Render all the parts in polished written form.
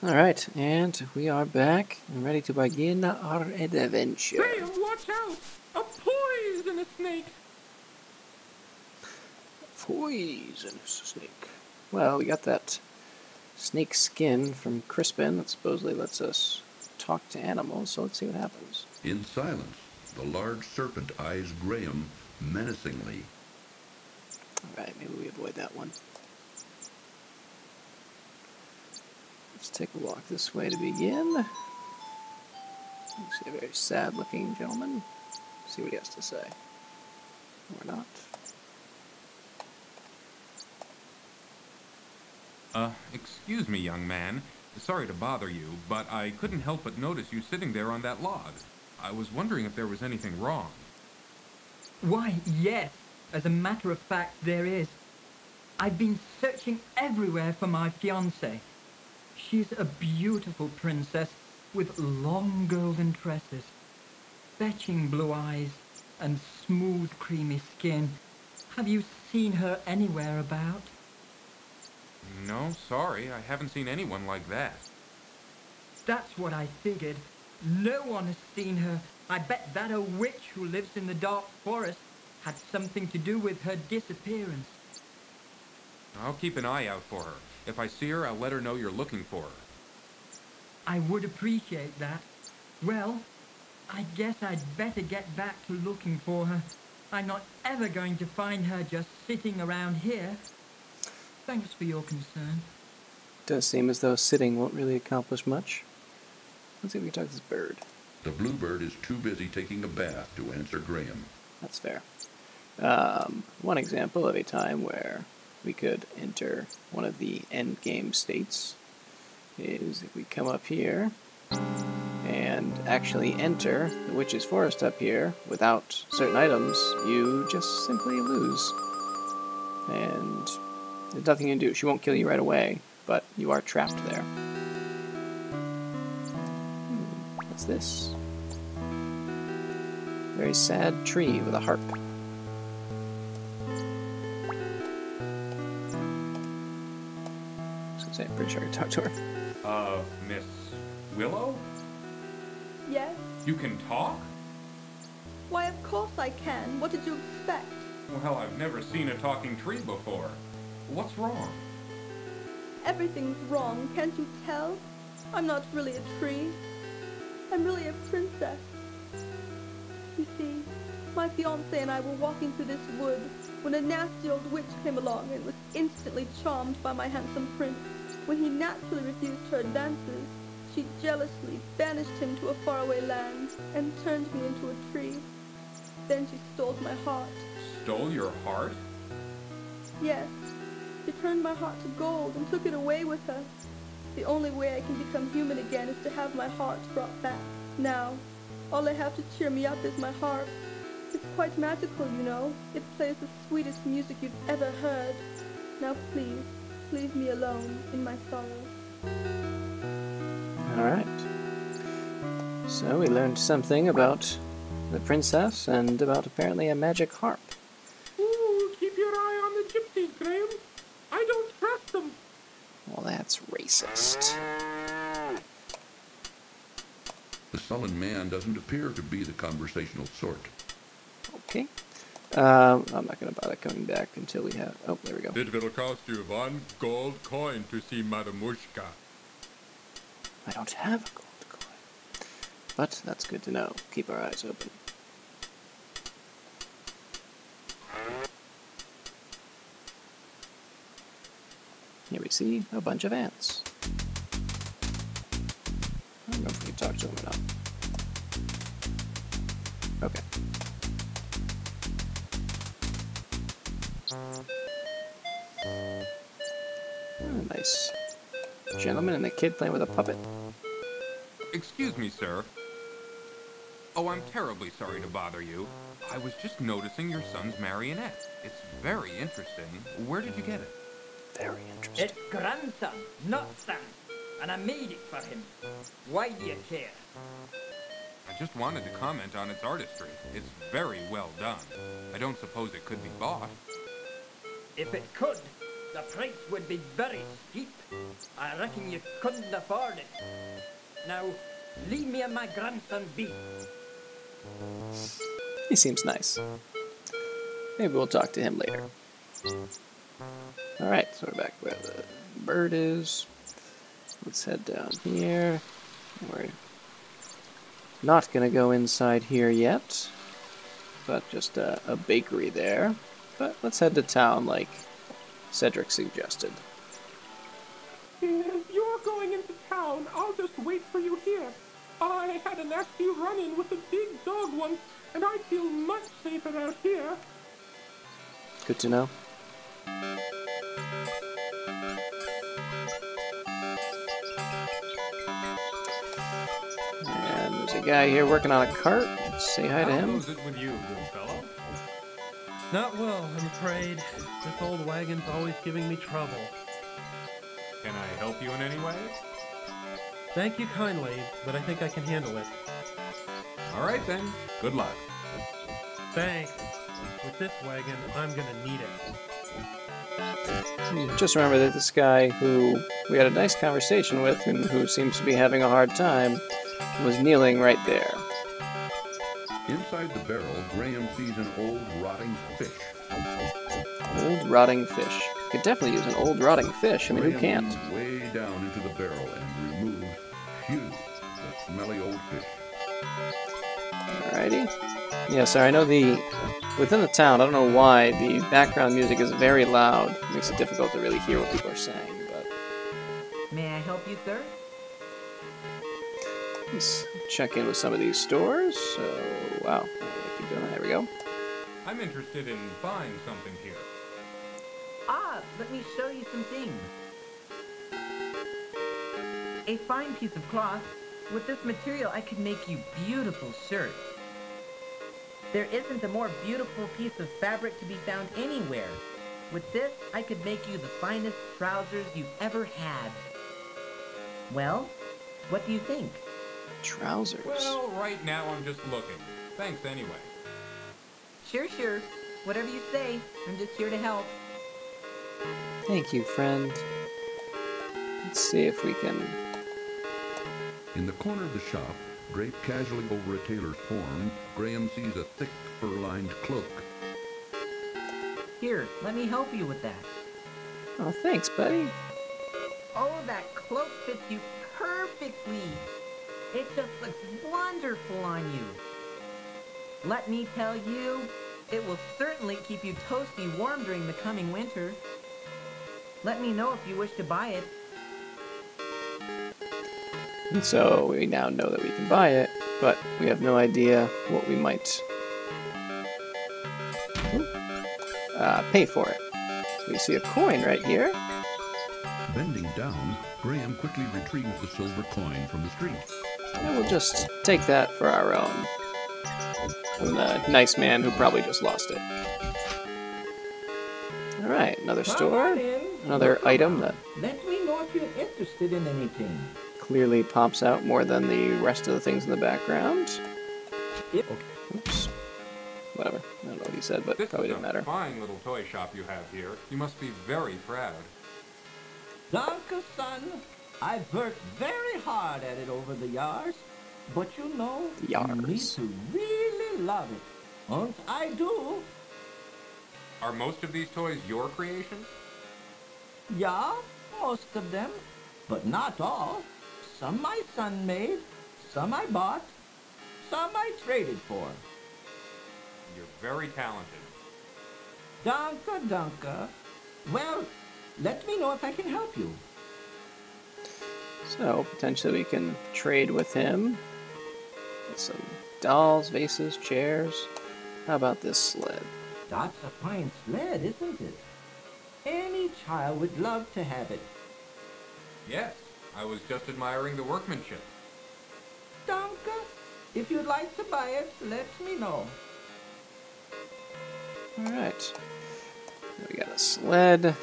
Alright, and we are back and ready to begin our adventure. Graham, watch out! A poisonous snake! Poisonous snake. Well, we got that snake skin from Crispin that supposedly lets us talk to animals, so let's see what happens. In silence, the large serpent eyes Graham menacingly. Alright, maybe we avoid that one. Let's take a walk this way to begin. You see a very sad-looking gentleman. See what he has to say. Or not. Excuse me, young man. Sorry to bother you, but I couldn't help but notice you sitting there on that log. I was wondering if there was anything wrong. Why, yes. As a matter of fact, there is. I've been searching everywhere for my fiancée. She's a beautiful princess with long golden tresses, fetching blue eyes, and smooth creamy skin. Have you seen her anywhere about? No, sorry, I haven't seen anyone like that. That's what I figured. No one has seen her. I bet that a witch who lives in the dark forest had something to do with her disappearance. I'll keep an eye out for her. If I see her, I'll let her know you're looking for her. I would appreciate that. Well, I guess I'd better get back to looking for her. I'm not ever going to find her just sitting around here. Thanks for your concern. Does seem as though sitting won't really accomplish much. Let's see if we can talk to this bird. The bluebird is too busy taking a bath to answer Graham. That's fair. One example of a time where we could enter one of the end game states is if we come up here and actually enter the witch's forest up here without certain items, you just simply lose. And there's nothing you can do. She won't kill you right away, but you are trapped there. What's this? Very sad tree with a harp. I'm pretty sure I can talk to her. Miss Willow? Yes? You can talk? Why, of course I can. What did you expect? Well, I've never seen a talking tree before. What's wrong? Everything's wrong, can't you tell? I'm not really a tree. I'm really a princess. You see, my fiancé and I were walking through this wood when a nasty old witch came along and was instantly charmed by my handsome prince. When he naturally refused her advances, she jealously banished him to a faraway land and turned me into a tree. Then she stole my heart. Stole your heart? Yes, she turned my heart to gold and took it away with her. The only way I can become human again is to have my heart brought back. Now, all I have to cheer me up is my harp. It's quite magical, you know. It plays the sweetest music you've ever heard. Now please, leave me alone in my sorrow. Alright. So we learned something about the princess and about apparently a magic harp. Ooh, keep your eye on the gypsies, Graham. I don't trust them. Well, that's racist. The sullen man doesn't appear to be the conversational sort. Okay. I'm not going to bother coming back until we have... Oh, there we go. It will cost you 1 gold coin to see Madamushka. I don't have a gold coin. But that's good to know. Keep our eyes open. Here we see a bunch of ants. I don't know if we can talk to them or not. Okay. Oh, nice. Gentleman and the kid playing with a puppet. Excuse me, sir. Oh, I'm terribly sorry to bother you. I was just noticing your son's marionette. It's very interesting. Where did you get it? Very interesting. It's grandson, not son, and I made it for him. Why do you care? I just wanted to comment on its artistry. It's very well done. I don't suppose it could be bought. If it could, The price would be very steep. I reckon you couldn't afford it. Now, leave me and my grandson be. He seems nice. Maybe we'll talk to him later. Alright, so we're back where the bird is. Let's head down here. We're not going to go inside here yet, but just a bakery there. But let's head to town like Cedric suggested. If you're going into town, I'll just wait for you here. I had a nasty run-in with a big dog once, and I feel much safer out here. Good to know. And there's a guy here working on a cart. Let's say hi to How him. goes it with you, good fellow? Not well, I'm afraid. This old wagon's always giving me trouble. Can I help you in any way? Thank you kindly, but I think I can handle it. All right then. Good luck. Thanks. With this wagon, I'm gonna need it. Just remember that this guy who we had a nice conversation with and who seems to be having a hard time was kneeling right there. Inside the barrel, Graham sees an old rotting fish. Old rotting fish. Could definitely use an old rotting fish. I mean, who Graham can't? leans way down into the barrel and removes, phew, the smelly old fish. Alrighty. Yeah, sorry, I know within the town, I don't know why, the background music is very loud. It makes it difficult to really hear what people are saying, but May I help you, sir? let's check in with some of these stores. So, wow, keep doing that. There we go. I'm interested in buying something here. Ah, let me show you some things. A fine piece of cloth. With this material, I could make you beautiful shirts. There isn't a more beautiful piece of fabric to be found anywhere. With this, I could make you the finest trousers you've ever had. Well, what do you think? Trousers. Well, right now I'm just looking. Thanks anyway. Sure. Whatever you say. I'm just here to help. Thank you, friend. Let's see if we can... In the corner of the shop, draped casually over a tailor's form, Graham sees a thick, fur-lined cloak. Here, let me help you with that. Oh, thanks, buddy. Oh, that cloak fits you perfectly. It just looks wonderful on you. Let me tell you, it will certainly keep you toasty warm during the coming winter. Let me know if you wish to buy it. And so we now know that we can buy it, but we have no idea what we might pay for it. So we see a coin right here. Bending down, Graham quickly retrieves the silver coin from the street. And we'll just take that for our own. From the nice man who probably just lost it. Alright, another store. Another item that Let me know if you're interested in anything. clearly pops out more than the rest of the things in the background. Yep. Oops. Whatever. I don't know what he said, but This probably is didn't a matter. fine little toy shop you have here. You must be very proud. Danke, son. I've worked very hard at it over the years. But you know, you need Yars. to really love it. And I do. Are most of these toys your creation? Yeah, most of them. But not all. Some my son made. Some I bought. Some I traded for. You're very talented. Danke. Well, let me know if I can help you. So, potentially we can trade with him. Get some dolls, vases, chairs. How about this sled? That's a fine sled, isn't it? Any child would love to have it. Yes, I was just admiring the workmanship. Danke. If you'd like to buy it, let me know. Alright. We got a sled.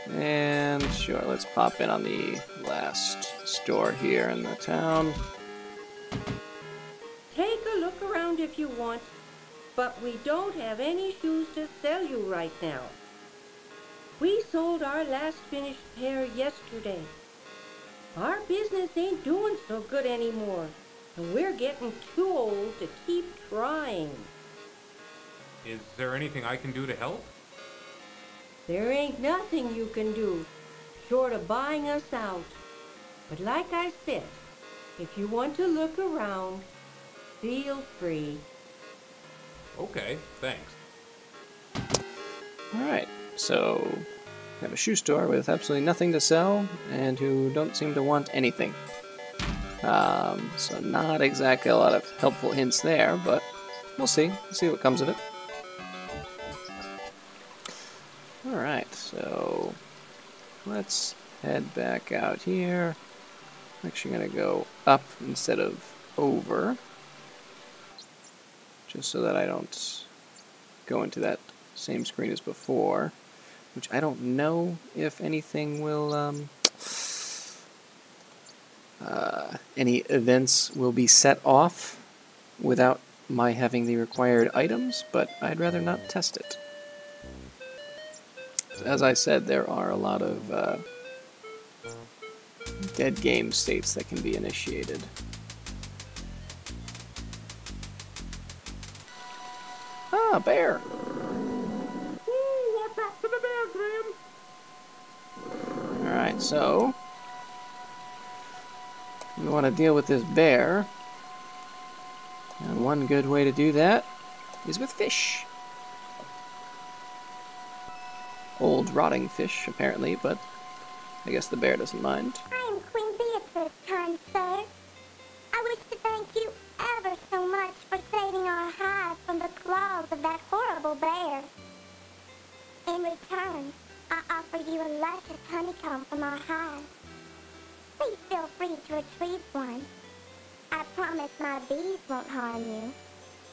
And sure, let's pop in on the last store here in the town. Take a look around if you want, but we don't have any shoes to sell you right now. We sold our last finished pair yesterday. Our business ain't doing so good anymore, and we're getting too old to keep trying. Is there anything I can do to help? There ain't nothing you can do, short of buying us out. But like I said, if you want to look around, feel free. Okay, thanks. Alright, so we have a shoe store with absolutely nothing to sell and who don't seem to want anything. So not exactly a lot of helpful hints there, but we'll see. We'll see what comes of it. Alright, so let's head back out here. I'm actually going to go up instead of over, just so that I don't go into that same screen as before, which I don't know if anything will, any events will be set off without my having the required items, but I'd rather not test it. As I said, there are a lot of dead game states that can be initiated. Ah, bear! Ooh, watch out for the bear, Graham! Alright, so we want to deal with this bear. And one good way to do that is with fish. Old rotting fish, apparently, but I guess the bear doesn't mind. I'm Queen Beatrice, kind sir. I wish to thank you ever so much for saving our hive from the claws of that horrible bear. In return, I offer you a luscious honeycomb from our hive. Please feel free to retrieve one. I promise my bees won't harm you.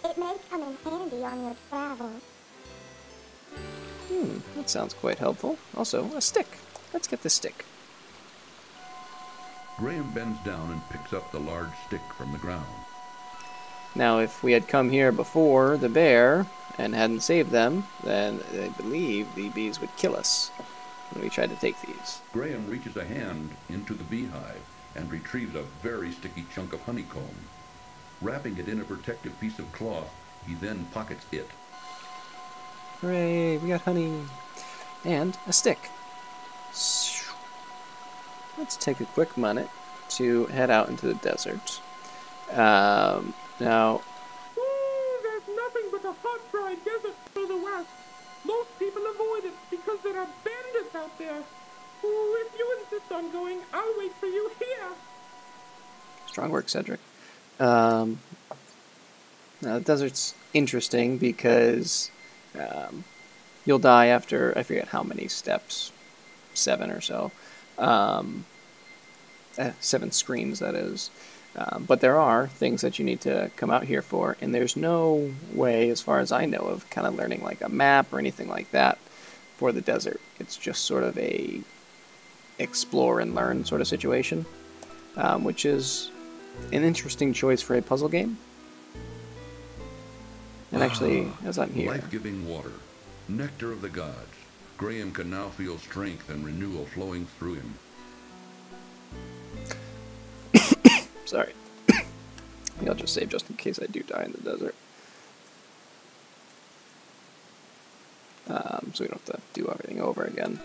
It may come in handy on your travels. That sounds quite helpful. Also, a stick. Let's get the stick. Graham bends down and picks up the large stick from the ground. Now, if we had come here before the bear and hadn't saved them, then I believe the bees would kill us when we tried to take these. Graham reaches a hand into the beehive and retrieves a very sticky chunk of honeycomb. Wrapping it in a protective piece of cloth, he then pockets it. Hooray, we got honey. And a stick. Let's take a quick minute to head out into the desert. Now... Ooh, there's nothing but a hot, dry desert to the west. Most people avoid it because there are bandits out there. Ooh, if you insist on going, I'll wait for you here. Strong work, Cedric. Now, the desert's interesting because you'll die after, I forget how many steps, 7 or so. 7 screens, that is. But there are things that you need to come out here for, and there's no way, as far as I know, of kind of learning like a map or anything like that for the desert. It's just sort of a explore and learn sort of situation, which is an interesting choice for a puzzle game. And actually, as I'm here... Life-giving water, nectar of the gods. Graham can now feel strength and renewal flowing through him. Sorry. I'll just save just in case I do die in the desert. So we don't have to do everything over again.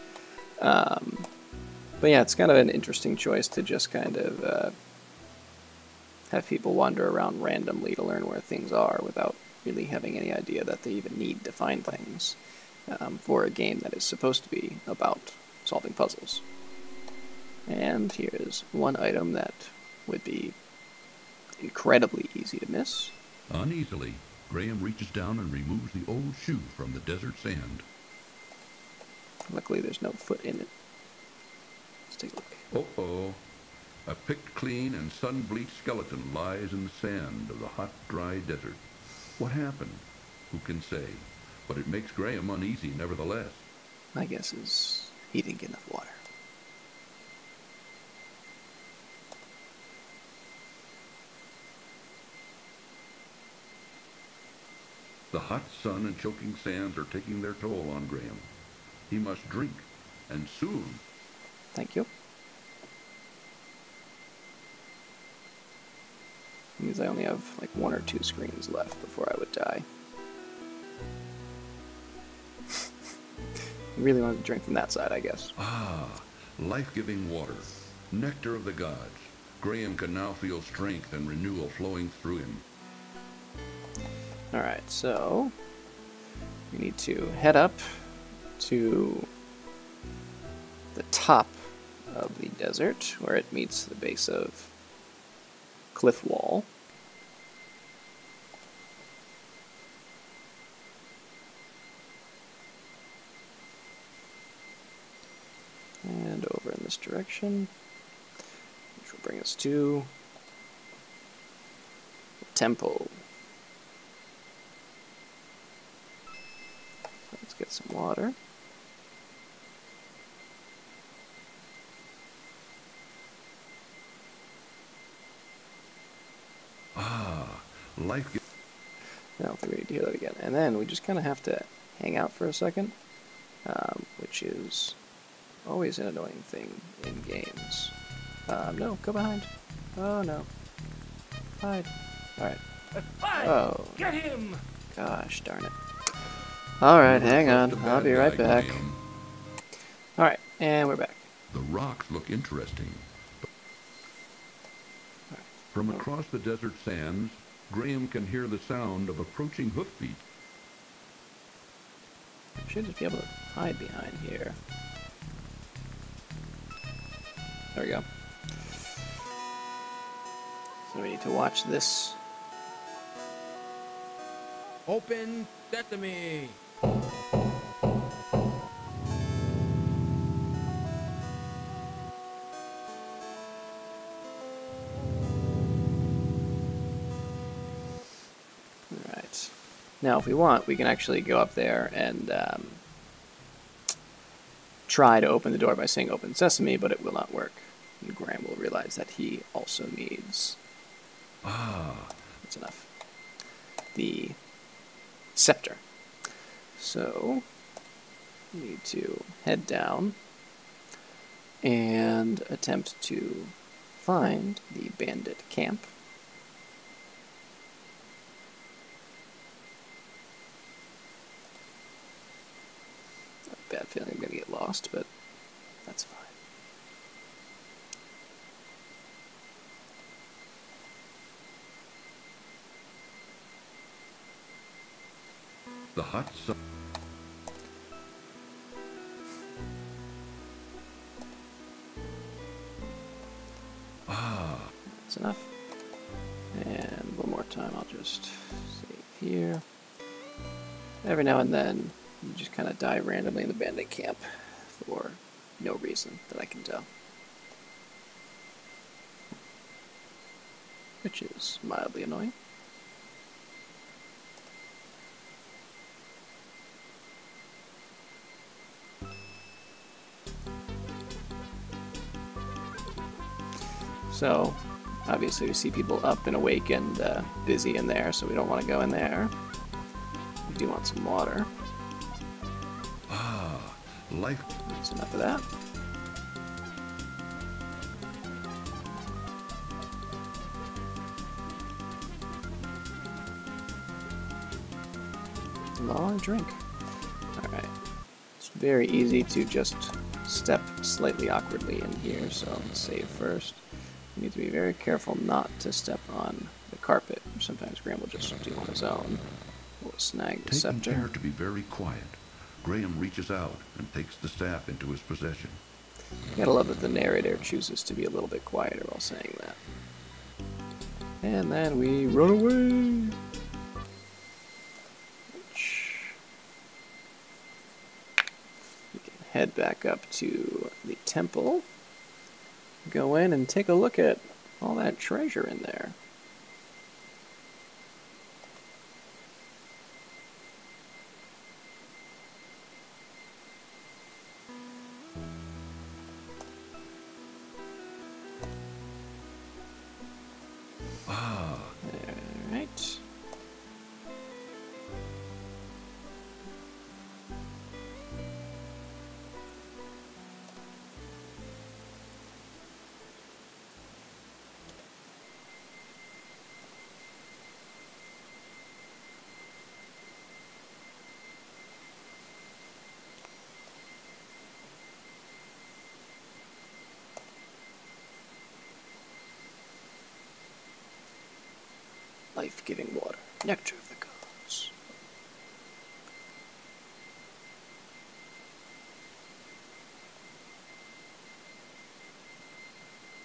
But yeah, it's kind of an interesting choice to just kind of have people wander around randomly to learn where things are without really having any idea that they even need to find things for a game that is supposed to be about solving puzzles. And here's one item that would be incredibly easy to miss. Uneasily, Graham reaches down and removes the old shoe from the desert sand. Luckily, there's no foot in it. Let's take a look. Uh-oh. A picked clean and sun-bleached skeleton lies in the sand of the hot, dry desert. What happened? Who can say? But it makes Graham uneasy nevertheless. My guess is he didn't get enough water. The hot sun and choking sands are taking their toll on Graham. He must drink and soon. Thank you. Means I only have like 1 or 2 screens left before I would die. You really wanted to drink from that side, I guess. Ah, life-giving water, nectar of the gods. Graham can now feel strength and renewal flowing through him. Alright, so we need to head up to the top of the desert where it meets the base of cliff wall. And over in this direction, which will bring us to the temple. So let's get some water. Ah, life. I don't think we need to hear that again. And then we just kind of have to hang out for a second, which is always an annoying thing in games. No, go behind. Oh no. Hide. Alright. Oh. Get him! Gosh darn it. Alright, hang on. I'll be right back. Alright, and we're back. The rocks look interesting. From across the desert sands, Graham can hear the sound of approaching hoofbeats. I should just be able to hide behind here. There we go. So we need to watch this. Open sesame! Alright. Now, if we want, we can actually go up there and try to open the door by saying open sesame, but it will not work. And Graham will realize that he also needs... That's enough. The scepter. So, we need to head down and attempt to find the bandit camp. I have a bad feeling I'm going to get lost, but that's fine. The hot sun. That's enough. And one more time, I'll just save here. Every now and then, you just kind of die randomly in the bandit camp for no reason that I can tell. Which is mildly annoying. So, obviously we see people up and awake and busy in there, so we don't want to go in there. We do want some water. Life. That's enough of that. Long drink. Alright. It's very easy to just step slightly awkwardly in here, so let's save first. You need to be very careful not to step on the carpet. Sometimes Graham will just do on his own. We'll snag the scepter. Taking care to be very quiet, Graham reaches out and takes the staff into his possession. You gotta love that the narrator chooses to be a little bit quieter while saying that. And then we run away! We can head back up to the temple. Go in and take a look at all that treasure in there. Alright. life-giving water, nectar of the gods.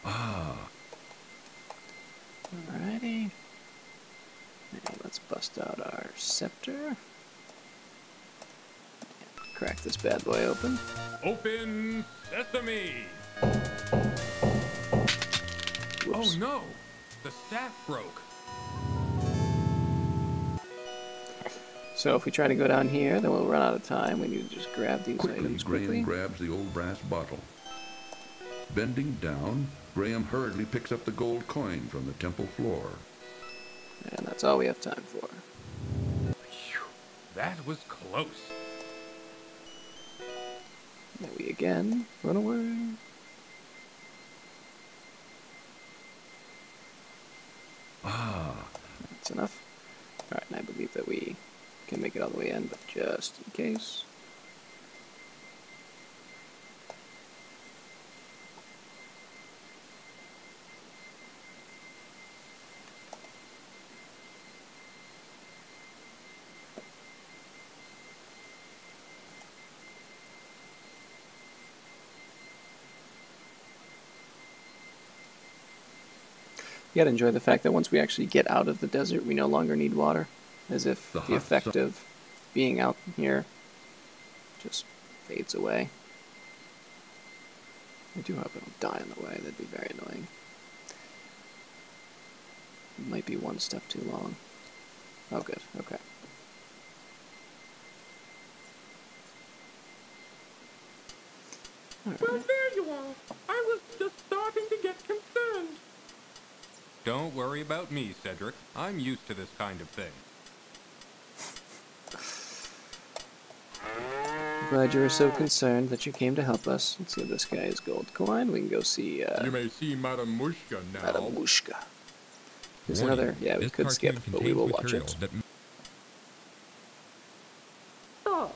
Ah. Alrighty. And let's bust out our scepter. Crack this bad boy open. Open sesame! Whoops. Oh no! The staff broke. So if we try to go down here, then we'll run out of time. We need to just grab these Quickly, items quickly. Graham grabs the old brass bottle. Bending down, Graham hurriedly picks up the gold coin from the temple floor. And that's all we have time for. That was close. Then we again run away. Ah. That's enough. Alright, and I believe that we can make it all the way in, but just in case. You gotta enjoy the fact that once we actually get out of the desert, we no longer need water. As if the effect of being out here just fades away. I do hope I don't die on the way, that'd be very annoying. It might be one step too long. Oh good, okay. Well, there you are. I was just starting to get concerned. Don't worry about me, Cedric. I'm used to this kind of thing. Glad you were so concerned that you came to help us. Let's see if this guy is gold coin. We can go see, You may see Madame Mushka now. Madame Mushka. There's Warning, another, yeah, we this could skip, cartoon but we will contains watch it. material Oh,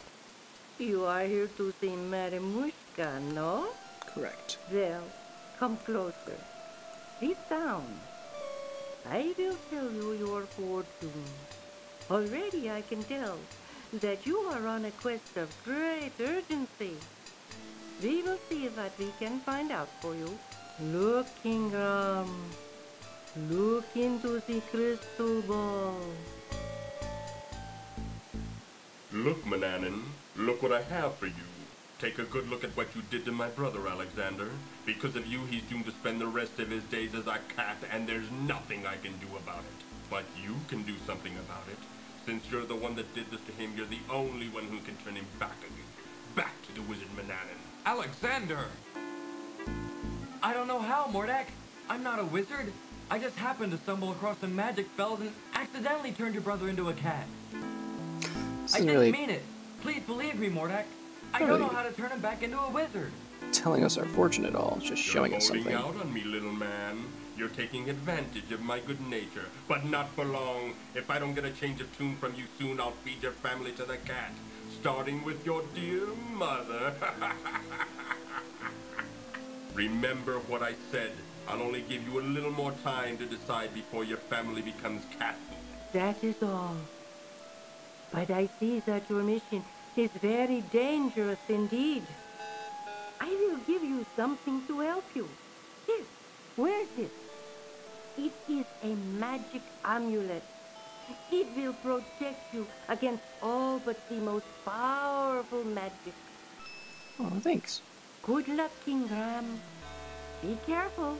you are here to see Madame Mushka, no? Correct. Well, come closer. Sit down. I will tell you your fortune. Already I can tell that you are on a quest of great urgency. We will see what we can find out for you. Look, Ingram. Look into the crystal ball. Look, Manannan, look what I have for you. Take a good look at what you did to my brother, Alexander. Because of you, he's doomed to spend the rest of his days as a cat, and there's nothing I can do about it. But you can do something about it. Since you're the one that did this to him, you're the only one who can turn him back again. Back to the wizard Manannan. Alexander! I don't know how, Mordack. I'm not a wizard. I just happened to stumble across some magic spells and accidentally turned your brother into a cat. I didn't mean it. Please believe me, Mordack. I don't know how to turn him back into a wizard. Telling us our fortune at all, it's just showing us something. You're holding out on me, little man. You're taking advantage of my good nature, but not for long. If I don't get a change of tune from you soon, I'll feed your family to the cat, starting with your dear mother. Remember what I said. I'll only give you a little more time to decide before your family becomes cat food. That is all. But I see that your mission is very dangerous indeed. I will give you something to help you. Here, wear this. It is a magic amulet. It will protect you against all but the most powerful magic. Oh, thanks. Good luck, King Ram. Be careful.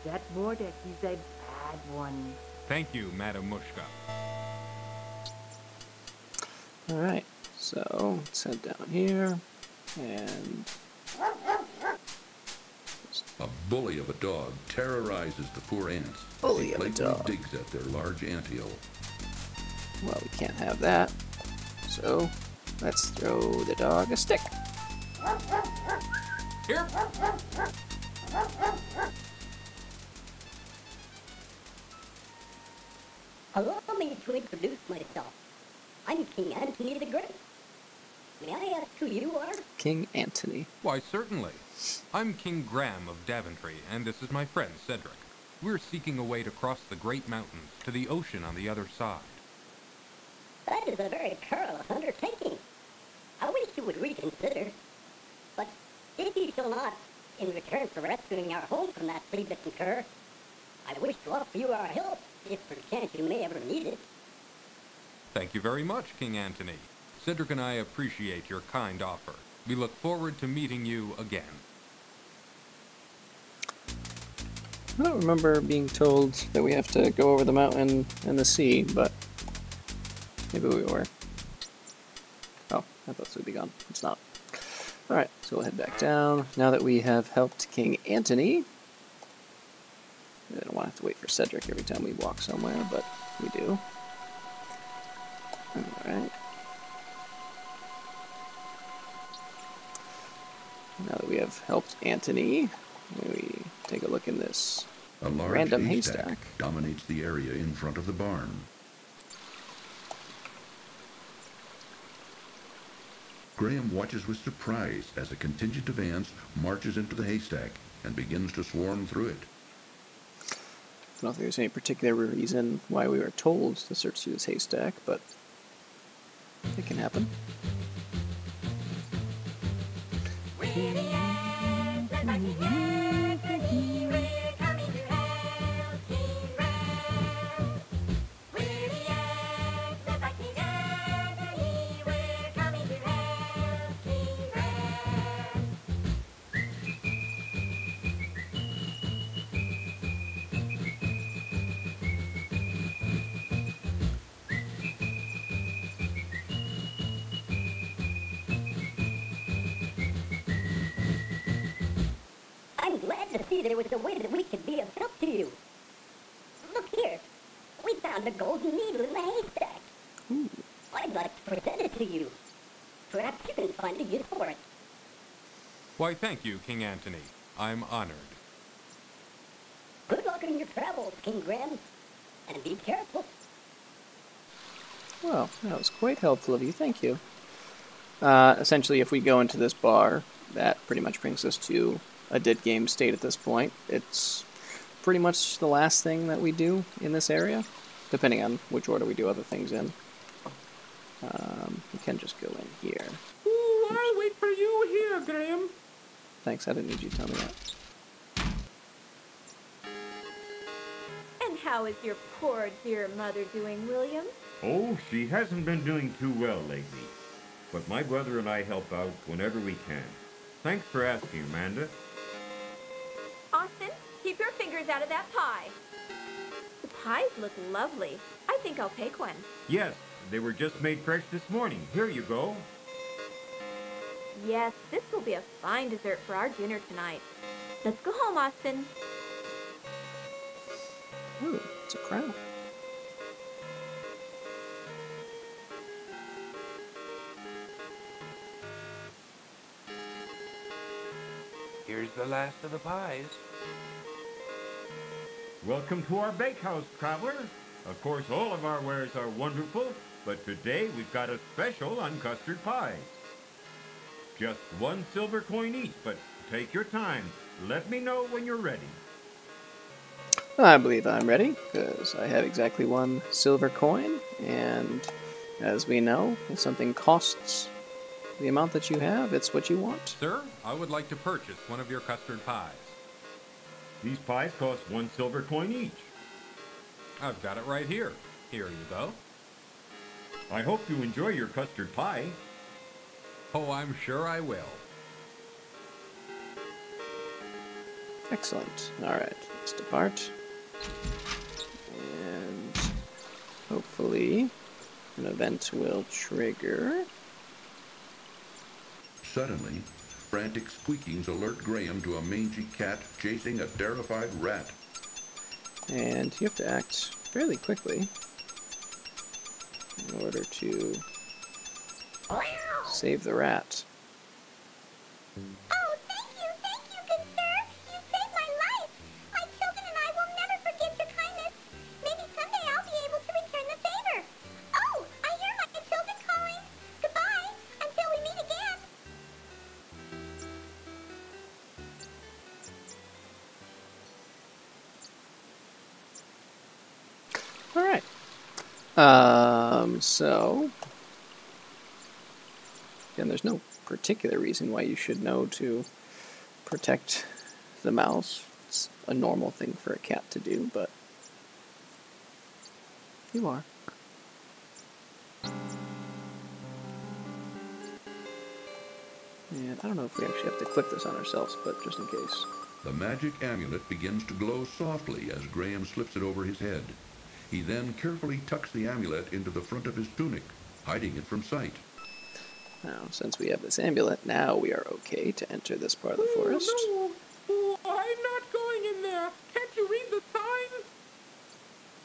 That Mordack is a bad one. Thank you, Madame Mushka. Alright, so let's head down here, and... A bully of a dog terrorizes the poor ants. Bully He of a playfully dog. digs at their large anthill. Well, we can't have that. So, let's throw the dog a stick. Here! Allow me to introduce myself. I'm King Antony the Great. May I ask who you are? King Antony. Why, certainly. I'm King Graham of Daventry, and this is my friend, Cedric. We're seeking a way to cross the Great Mountains to the ocean on the other side. That is a very perilous undertaking. I wish you would reconsider. But if you shall not, in return for rescuing our home from that flea-bitten cur, I wish to offer you our help, if perchance you may ever need it. Thank you very much, King Antony. Cedric and I appreciate your kind offer. We look forward to meeting you again. I don't remember being told that we have to go over the mountain and the sea, but maybe we were. Oh, I thought this would be gone. It's not. Alright, so we'll head back down. Now that we have helped King Antony, I don't want to have to wait for Cedric every time we walk somewhere, but we do. Alright. Now that we have helped Antony, we take a look in this A large random haystack dominates the area in front of the barn. Graham watches with surprise as a contingent of ants marches into the haystack and begins to swarm through it. I don't think there's any particular reason why we were told to search through this haystack, but it can happen. I'm glad to see there was a way that we could be of help to you. Look here. We found a golden needle in the haystack. I'd like to present it to you. Perhaps you can find a use for it. Why, thank you, King Antony. I'm honored. Good luck in your travels, King Graham. And be careful. Well, that was quite helpful of you, thank you. Essentially, if we go into this bar, that pretty much brings us to a dead game state at this point. It's pretty much the last thing that we do in this area, depending on which order we do other things in. We can just go in here. Ooh, I'll wait for you here, Graham. Thanks, I didn't need you to tell me that. And how is your poor dear mother doing, William? Oh, she hasn't been doing too well lately. But my brother and I help out whenever we can. Thanks for asking, Amanda. Austin, keep your fingers out of that pie. The pies look lovely. I think I'll take one. Yes, they were just made fresh this morning. Here you go. Yes, this will be a fine dessert for our dinner tonight. Let's go home, Austin. Ooh, it's a crown. Here's the last of the pies. Welcome to our bakehouse, traveler. Of course, all of our wares are wonderful, but today we've got a special on custard pies. Just 1 silver coin each, but take your time. Let me know when you're ready. I believe I'm ready, because I have exactly 1 silver coin, and as we know, if something costs the amount that you have, it's what you want. Sir, I would like to purchase one of your custard pies. These pies cost 1 silver coin each. I've got it right here. Here you go. I hope you enjoy your custard pie. Oh, I'm sure I will. Excellent. Alright, let's depart. And hopefully an event will trigger. Suddenly, frantic squeakings alert Graham to a mangy cat chasing a terrified rat. And you have to act fairly quickly in order to save the rat. Oh, thank you, good sir. You saved my life. My children and I will never forget your kindness. Maybe someday I'll be able to return the favor. Oh, I hear my children calling. Goodbye, until we meet again. Alright. So... Again, there's no particular reason why you should know to protect the mouse. It's a normal thing for a cat to do, but you are. And I don't know if we actually have to click this on ourselves, but just in case. The magic amulet begins to glow softly as Graham slips it over his head. He then carefully tucks the amulet into the front of his tunic, hiding it from sight. Now, since we have this amulet, now we are okay to enter this part of the forest. No. Oh, I'm not going in there. Can't you read the sign?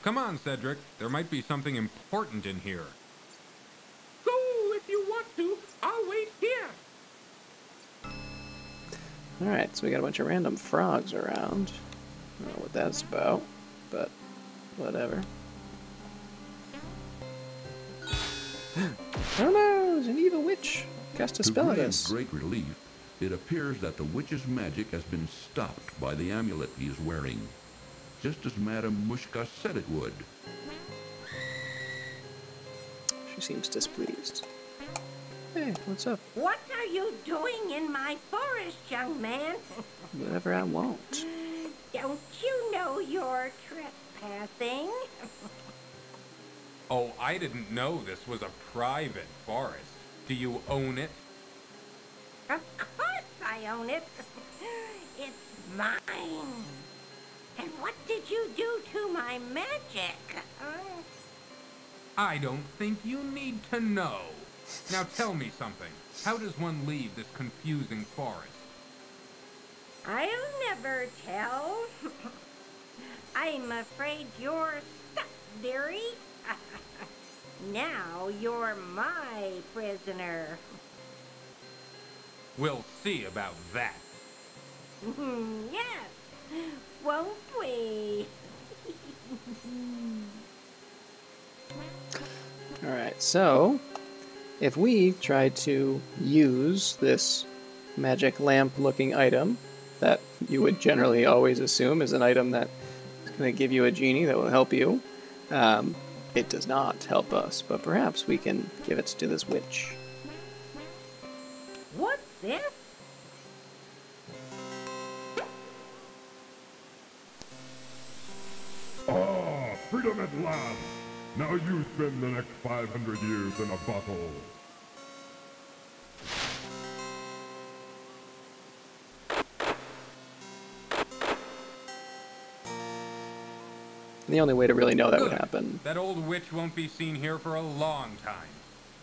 Come on, Cedric. There might be something important in here. Go if you want to. I'll wait here. Alright, so we got a bunch of random frogs around. I don't know what that's about, but whatever. Oh no, there's an evil witch. Cast a spell at us. To Graham's great relief, it appears that the witch's magic has been stopped by the amulet he is wearing, just as Madame Mushka said it would. She seems displeased. Hey, what's up? What are you doing in my forest, young man? Whatever I want. Don't you know you're trespassing? Oh, I didn't know this was a private forest. Do you own it? Of course I own it. It's mine. And what did you do to my magic? I don't think you need to know. Now tell me something. How does one leave this confusing forest? I'll never tell. I'm afraid you're stuck, dearie. Now you're my prisoner. We'll see about that. Yes, won't we? Alright, so if we try to use this magic lamp looking item that you would generally always assume is an item that is going to give you a genie that will help you, it does not help us, but perhaps we can give it to this witch. What's this? Ah, freedom at last! Now you spend the next 500 years in a bottle. And the only way to really know that Good. would happen. That old witch won't be seen here for a long time.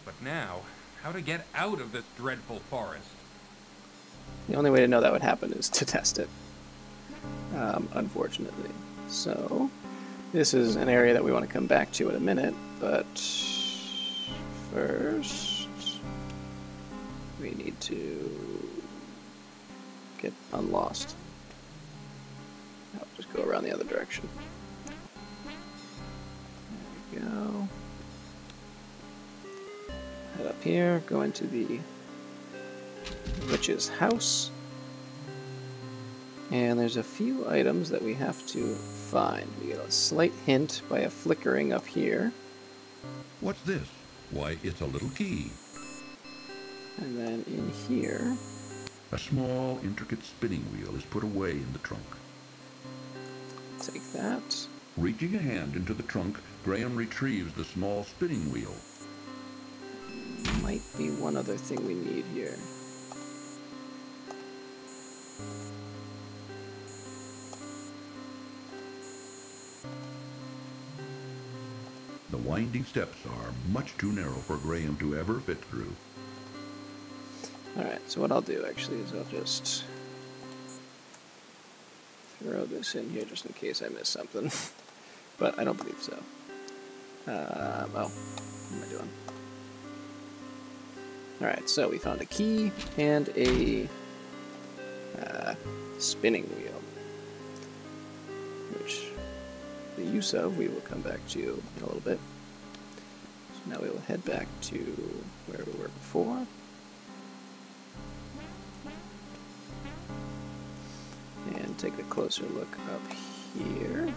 But now, how to get out of this dreadful forest? The only way to know that would happen is to test it. Unfortunately. So, this is an area that we want to come back to in a minute, but first we need to get unlost. I'll just go around the other direction. There we go. Head up here, go into the witch's house. And there's a few items that we have to find. We get a slight hint by a flickering up here. What's this? Why, it's a little key. And then in here... A small, intricate spinning wheel is put away in the trunk. Take that. Reaching a hand into the trunk, Graham retrieves the small spinning wheel. Might be one other thing we need here. The winding steps are much too narrow for Graham to ever fit through. Alright, so what I'll do actually is I'll just throw this in here just in case I miss something. But I don't believe so. Oh, what am I doing? Alright, so we found a key and a spinning wheel, which the use of we will come back to in a little bit. So now we will head back to where we were before. And take a closer look up here.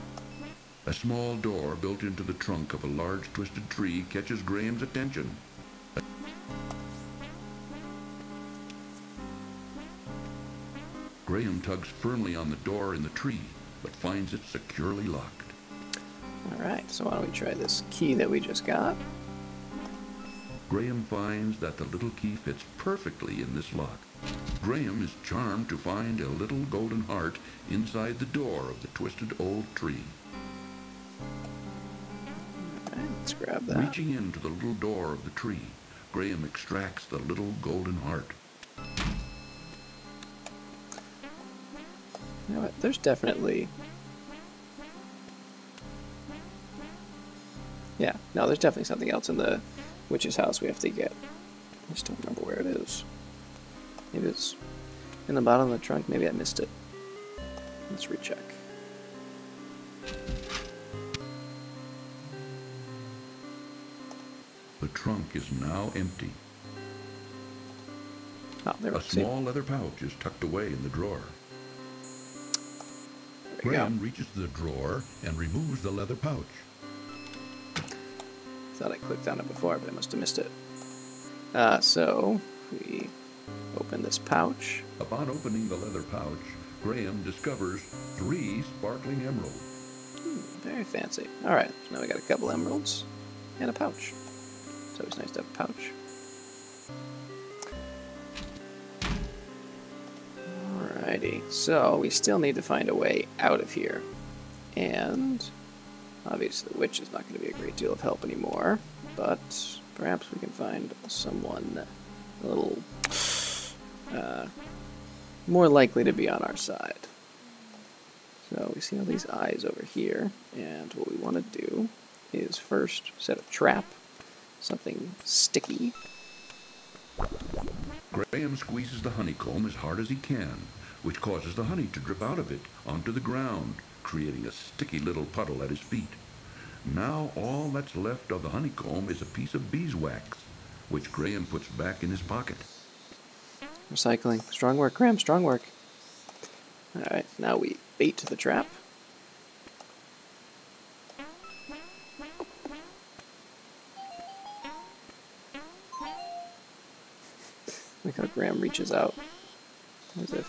A small door built into the trunk of a large twisted tree catches Graham's attention. Graham tugs firmly on the door in the tree, but finds it securely locked. Alright, so why don't we try this key that we just got? Graham finds that the little key fits perfectly in this lock. Graham is charmed to find a little golden heart inside the door of the twisted old tree. Alright, let's grab that. Reaching into the little door of the tree, Graham extracts the little golden heart. You know what? There's definitely... Yeah, no, there's definitely something else in the witch's house we have to get. I just don't remember where it is. Maybe it's in the bottom of the trunk. Maybe I missed it. Let's recheck. The trunk is now empty. Oh, there A small leather pouch is tucked away in the drawer. Graham reaches the drawer and removes the leather pouch. Thought I clicked on it before, but I must have missed it. So, we open this pouch. Upon opening the leather pouch, Graham discovers 3 sparkling emeralds. Very fancy. Alright, so now we got a couple emeralds and a pouch. It's always nice to have a pouch. Alrighty, so we still need to find a way out of here. And obviously the witch is not going to be a great deal of help anymore, but perhaps we can find someone a little more likely to be on our side. So we see all these eyes over here, and what we want to do is first set a trap, something sticky. Graham squeezes the honeycomb as hard as he can, which causes the honey to drip out of it onto the ground, creating a sticky little puddle at his feet. Now all that's left of the honeycomb is a piece of beeswax, which Graham puts back in his pocket. Recycling. Strong work, Graham, strong work. Alright, now we bait the trap. Look how Graham reaches out, as if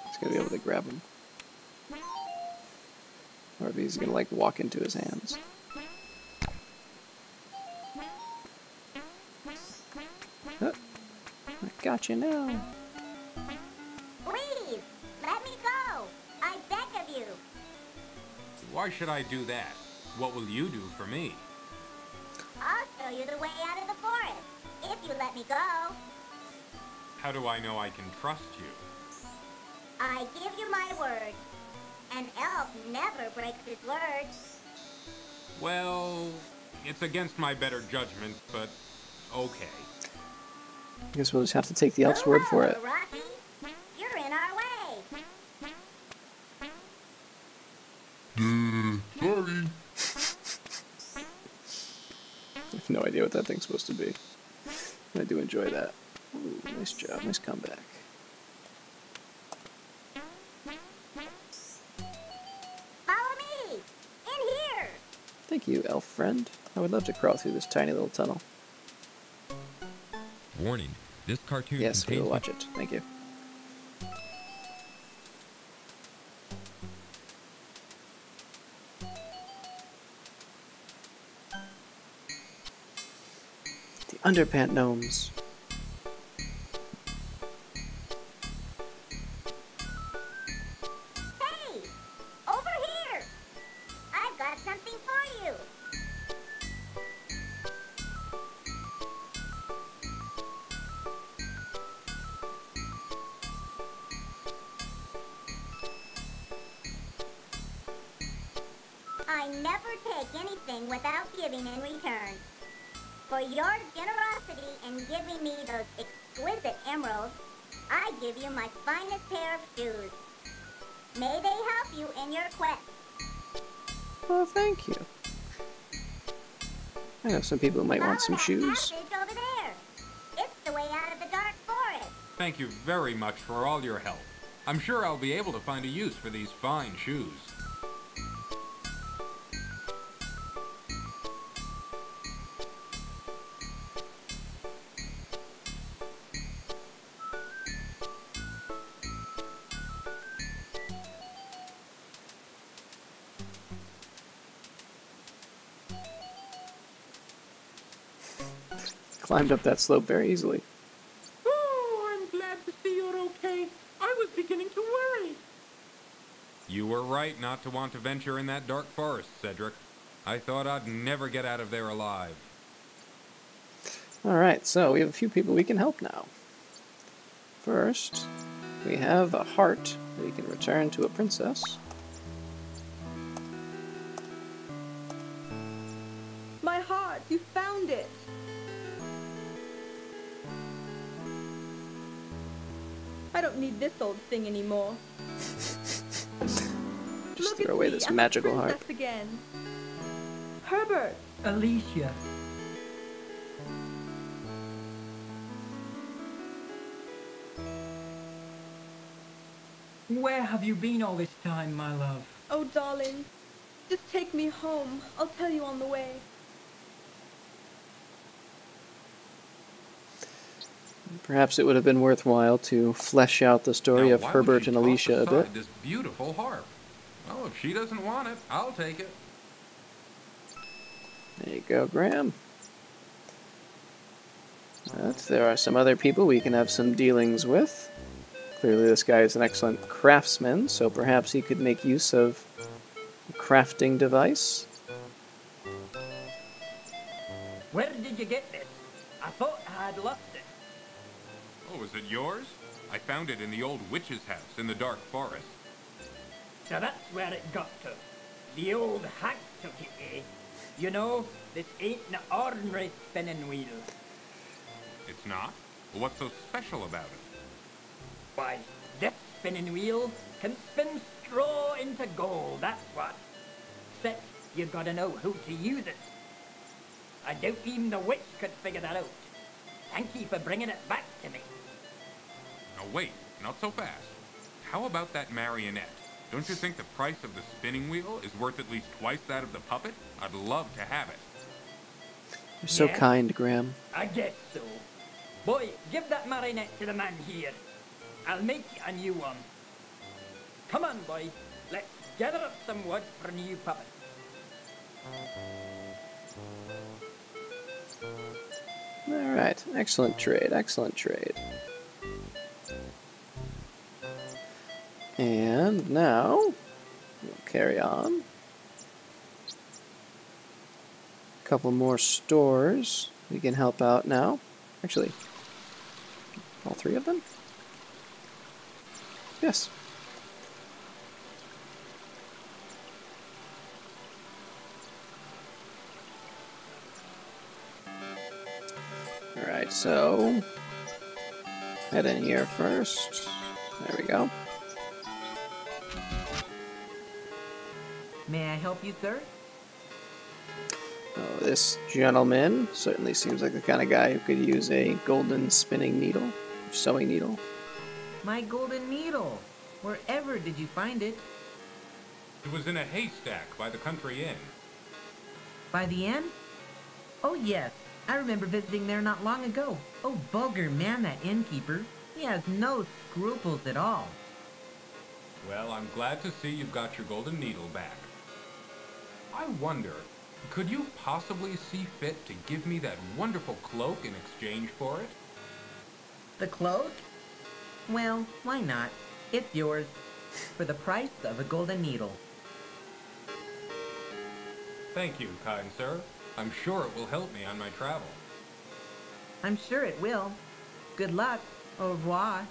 he's going to be able to grab him. Or if he's going to, like, walk into his hands. Oh, I got you now. Please, let me go. I beg of you. Why should I do that? What will you do for me? I'll show you the way out of the forest, if you let me go. How do I know I can trust you? I give you my word. An elf never breaks his word. Well, it's against my better judgment, but okay. I guess we'll just have to take the elf's word for it. Rocky, you're in our way. Sorry. I have no idea what that thing's supposed to be. I do enjoy that. Ooh, nice job, nice comeback. Follow me! In here! Thank you, elf friend. I would love to crawl through this tiny little tunnel. Warning, this cartoon Yes, we contains... will watch it. Thank you. The underpant gnomes. Hey! Over here! I've got something for you. I never take anything without giving in return. For your generosity in giving me those exquisite emeralds, I give you my finest pair of shoes. May they help you in your quest. Oh, thank you. I know some people who might want some shoes. Passage over there. It's the way out of the dark forest. Thank you very much for all your help. I'm sure I'll be able to find a use for these fine shoes. Climbed up that slope very easily. Oh, I'm glad to see you're okay. I was beginning to worry. You were right not to want to venture in that dark forest, Cedric. I thought I'd never get out of there alive. Alright, so we have a few people we can help now. First, we have a heart that we can return to a princess. My heart, you found it. I don't need this old thing anymore. Just throw away this magical heart. Again. Herbert. Alicia. Where have you been all this time, my love? Oh, darling. Just take me home. I'll tell you on the way. Perhaps it would have been worthwhile to flesh out the story of Herbert and Alicia a bit. This beautiful harp. Oh, if she doesn't want it, I'll take it. There you go, Graham. But there are some other people we can have some dealings with. Clearly this guy is an excellent craftsman, so perhaps he could make use of a crafting device. Where did you get this? I thought I had lost it. Oh, is it yours? I found it in the old witch's house in the dark forest. So that's where it got to. The old hack took it, eh? You know, this ain't an ordinary spinning wheel. It's not? What's so special about it? Why, this spinning wheel can spin straw into gold, that's what. Except you've got to know who to use it. I doubt even the witch could figure that out. Thank you for bringing it back to me. Now wait, not so fast. How about that marionette? Don't you think the price of the spinning wheel is worth at least twice that of the puppet? I'd love to have it. You're so kind, Graham. I guess so. Boy, give that marionette to the man here. I'll make you a new one. Come on, boy. Let's gather up some wood for a new puppet. Alright, excellent trade, excellent trade. And now, we'll carry on. A couple more stores we can help out now. Actually, all three of them? Yes. Alright, so head in here first. There we go. May I help you, sir? Oh, this gentleman certainly seems like the kind of guy who could use a golden spinning needle, or sewing needle. My golden needle. Wherever did you find it? It was in a haystack by the country inn. By the inn? Oh, yes. I remember visiting there not long ago. Oh, vulgar man, that innkeeper. He has no scruples at all. Well, I'm glad to see you've got your golden needle back. I wonder, could you possibly see fit to give me that wonderful cloak in exchange for it? The cloak? Well, why not? It's yours. For the price of a golden needle. Thank you, kind sir. I'm sure it will help me on my travel. I'm sure it will. Good luck. Au revoir.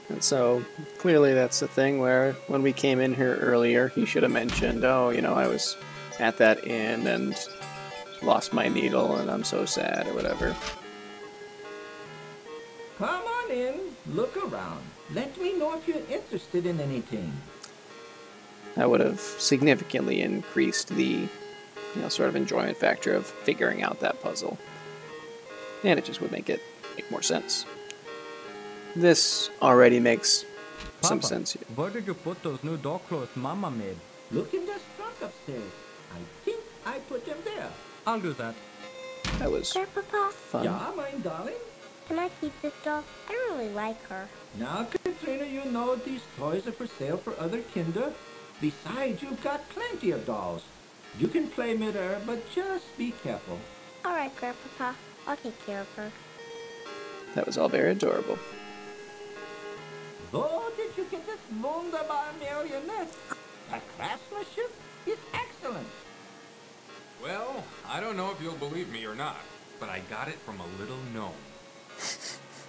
And so, clearly that's the thing where, when we came in here earlier, he should have mentioned, oh, you know, I was at that inn and lost my needle and I'm so sad, or whatever. Come on in, look around. Let me know if you're interested in anything. That would have significantly increased the, sort of enjoyment factor of figuring out that puzzle. And it just would make more sense. this already makes some Papa, sense here. where did you put those new dog clothes Mama made? Look in the trunk upstairs. I think I put them there. I'll do that. That was Grandpapa, fun. Yeah, mine darling. can I keep this doll? I don't really like her. Now, Katrina, you know these toys are for sale for other kinder. Besides, you've got plenty of dolls. You can play midair, but just be careful. All right, Grandpapa. I'll take care of her. That was all very adorable. Oh, did you get this wunderbar marionette? The craftsmanship is excellent. Well, I don't know if you'll believe me or not, but I got it from a little gnome.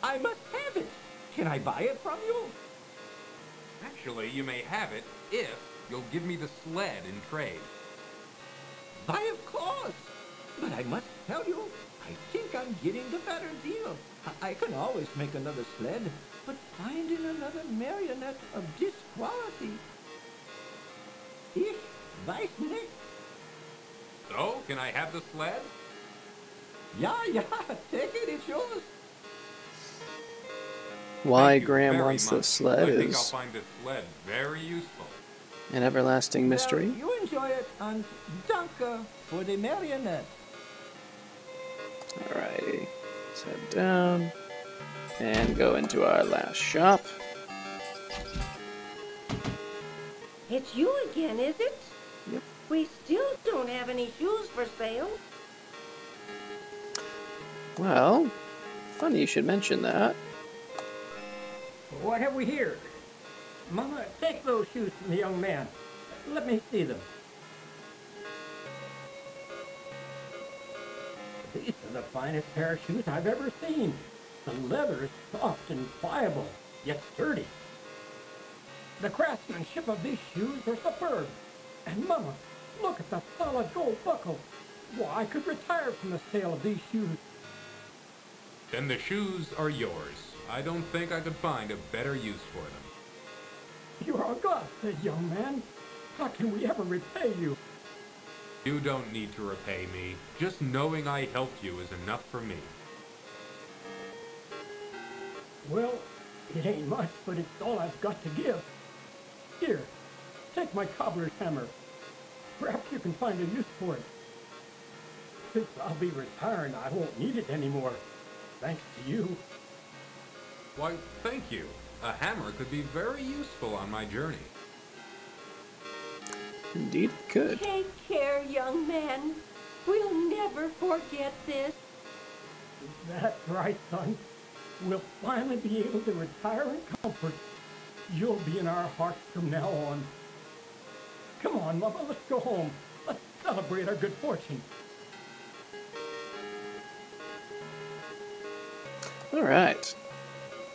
I must have it. Can I buy it from you? Actually, you may have it if you'll give me the sled in trade. Why, of course. But I must tell you, I think I'm getting the better deal. I can always make another sled, but finding another marionette of this quality, ich weiß nicht. So, can I have the sled? Yeah, take it, it's yours. Why Thank you Graham very wants much. the sled I think I'll is find this sled very useful. an everlasting mystery. Well, you enjoy it, and danke for the marionette. Alrighty, let's head down and go into our last shop. It's you again, is it? Yep. We still don't have any shoes for sale. Well, funny you should mention that. What have we here? Mama, take those shoes from the young man. Let me see them. These are the finest pair of shoes I've ever seen. The leather is soft and pliable, yet sturdy. The craftsmanship of these shoes are superb. And Mama, look at the solid gold buckle. Why, I could retire from the sale of these shoes. Then the shoes are yours. I don't think I could find a better use for them. You are a godsend, young man. How can we ever repay you? You don't need to repay me. Just knowing I helped you is enough for me. Well, it ain't much, but it's all I've got to give. Here, take my cobbler's hammer. Perhaps you can find a use for it. Since I'll be retiring, I won't need it anymore. Thanks to you. Why, thank you. A hammer could be very useful on my journey. Indeed it could. Take care, young man. We'll never forget this. That's right, son. We'll finally be able to retire in comfort. You'll be in our hearts from now on. Come on, Mama, let's go home. Let's celebrate our good fortune. Alright,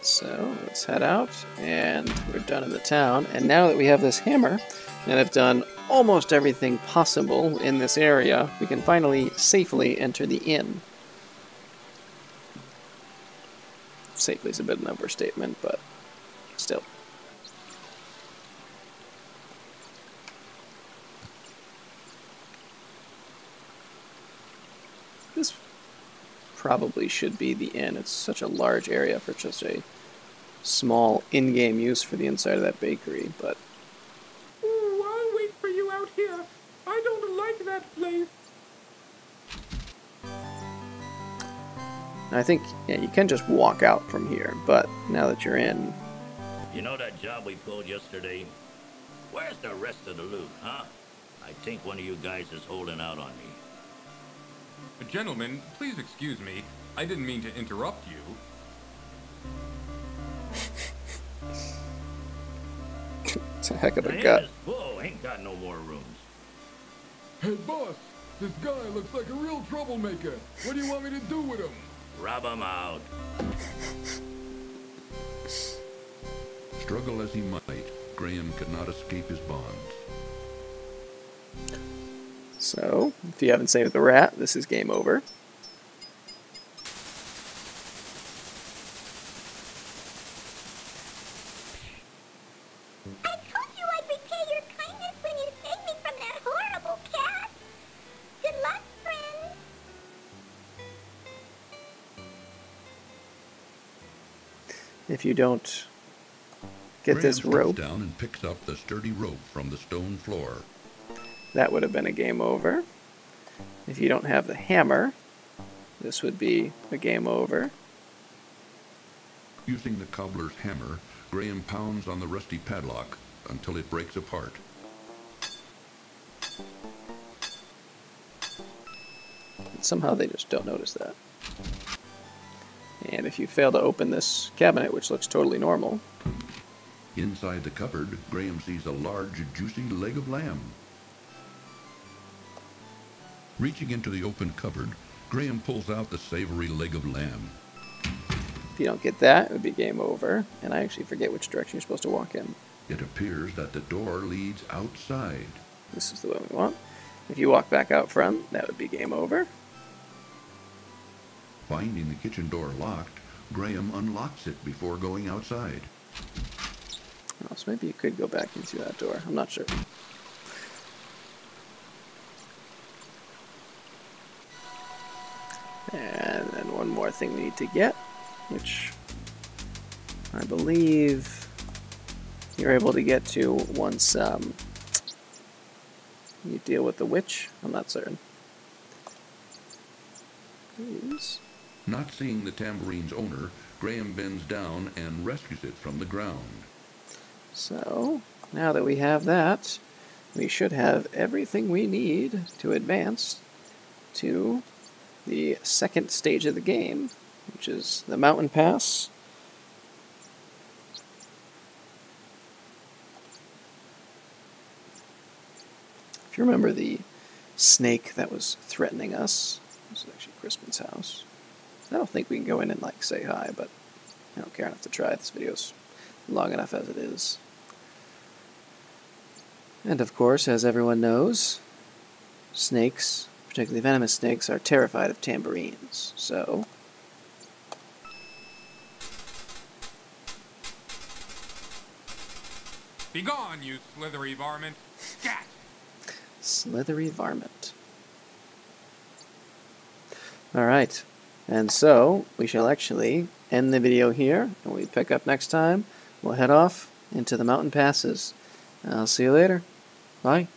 so let's head out, and we're done in the town. And now that we have this hammer, and have done almost everything possible in this area, we can finally safely enter the inn. Safely is a bit of an overstatement, but still. This probably should be the inn. It's such a large area for just a small in-game use for the inside of that bakery, but Ooh, I'll wait for you out here. I don't like that place. I think, yeah, you can just walk out from here, but now that you're in, You know that job we pulled yesterday? Where's the rest of the loot, huh? I think one of you guys is holding out on me. Gentlemen, please excuse me. I didn't mean to interrupt you. it's a heck of a The gut. inn is full, ain't got no more rooms. Hey, boss, this guy looks like a real troublemaker. What do you want me to do with him? Rob him out. Struggle as he might, Graham could not escape his bonds. So, if you haven't saved the rat, this is game over. I told you I'd repay your kindness when you saved me from that horrible cat. Good luck, friends. if you don't get this rope. Down and picks up the sturdy rope from the stone floor. That would have been a game over. If you don't have the hammer, this would be a game over. Using the cobbler's hammer, Graham pounds on the rusty padlock until it breaks apart. And somehow they just don't notice that. And if you fail to open this cabinet, which looks totally normal... Inside the cupboard, Graham sees a large, juicy leg of lamb. Reaching into the open cupboard, Graham pulls out the savory leg of lamb. If you don't get that, it would be game over. And I actually forget which direction you're supposed to walk in. It appears that the door leads outside. This is the one we want. If you walk back out front, that would be game over. Finding the kitchen door locked, Graham unlocks it before going outside. Oh, so maybe you could go back in through that door. I'm not sure. And then one more thing we need to get, which I believe you're able to get to once you deal with the witch. I'm not certain. Please. Not seeing the tambourine's owner, Graham bends down and rescues it from the ground. So, now that we have that, we should have everything we need to advance to the second stage of the game, which is the mountain pass. If you remember the snake that was threatening us, this is actually Crispin's house. I don't think we can go in and like say hi, but I don't care enough to try. This video's long enough as it is. And of course, as everyone knows, snakes, particularly venomous snakes, are terrified of tambourines. So begone, you slithery varmint! Scat! Slithery varmint. Alright, and so we shall actually end the video here, and we pick up next time. We'll head off into the mountain passes. I'll see you later. Bye.